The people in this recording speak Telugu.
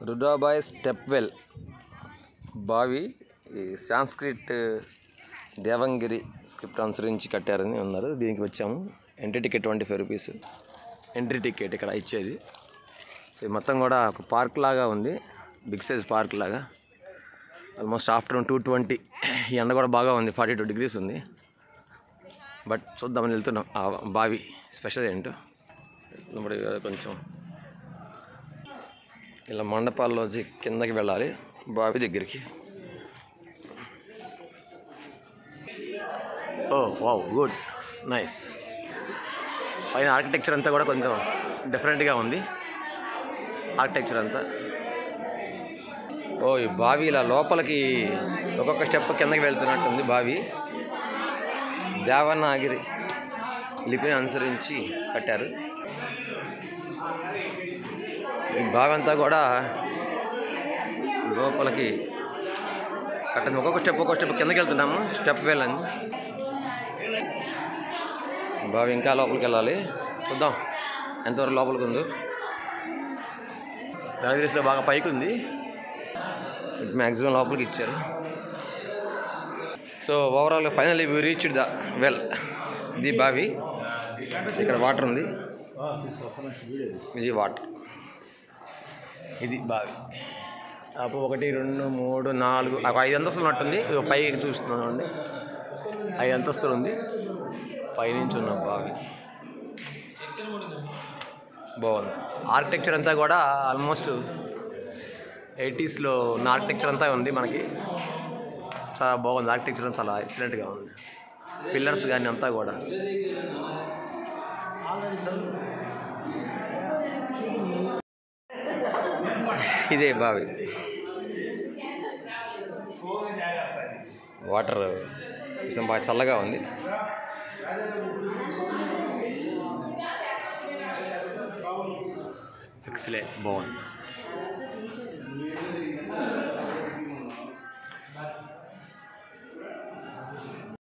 రుడాబాయ్ స్టెప్ వెల్ బావి ఈ సాంస్క్రిట్ దేవంగిరి స్క్రిప్ట్ అనుసరించి కట్టారని ఉన్నారు. దీనికి వచ్చాము. Entry ticket 25 rupees entry ticket ఇక్కడ ఇచ్చేది. సో ఇది మొత్తం కూడా ఒక పార్క్ లాగా ఉంది, బిగ్ సైజ్ పార్క్ లాగా. Almost afternoon 2:20. ఈ ఎండ కూడా బాగా ఉంది, 42 degrees ఉంది. బట్ చూద్దామని వెళ్తున్నాం. ఆ బావి స్పెషల్ ఏంటో ఇప్పుడు కొంచెం ఇలా మండపాల్లోంచి కిందకి వెళ్ళాలి బావి దగ్గరికి. ఓ వావ్, గుడ్, నైస్. పైన ఆర్కిటెక్చర్ అంతా కూడా కొంచెం డిఫరెంట్గా ఉంది ఆర్కిటెక్చర్ అంతా. ఓ ఈ బావి ఇలా లోపలికి ఒక్కొక్క స్టెప్ కిందకి వెళ్తున్నట్టుంది బావి. దేవనాగిరి లిపిని అనుసరించి కట్టారు. ఈ బావి అంతా కూడా లోపలికి కట్టింది. ఒక్కొక్క స్టెప్ కిందకి వెళ్తున్నాము. స్టెప్ వెళ్ళండి బావి. ఇంకా లోపలికి వెళ్ళాలి, చూద్దాం ఎంతవరకు లోపలికి ఉందో. దానిలో బాగా పైకి ఉంది, మ్యాక్సిమం లోపలికి ఇచ్చారు. సో ఓవరాల్గా finally we reached the well. ఇది బావి, ఇక్కడ వాటర్ ఉంది, ఇది వాటర్, ఇది బావి. అప్పుడు 1 2 3 4 5 అంతస్తులు ఉన్నట్టుంది. పైకి చూస్తున్నాను అండి, 5 అంతస్తులు ఉంది. పైనుంచి ఉన్న బావి బాగుంది. ఆర్కిటెక్చర్ అంతా కూడా ఆల్మోస్ట్ 80sలో ఉన్న ఆర్కిటెక్చర్ అంతా ఉంది మనకి. చాలా బాగుంది ఆర్కిటెక్చర్, చాలా ఎక్సలెంట్గా ఉంది. పిల్లర్స్ కానీ అంతా కూడా. ఇదే బావి. వాటర్ కొంచెం బాగా చల్లగా ఉంది. ఎక్సలెంట్, బాగుంది.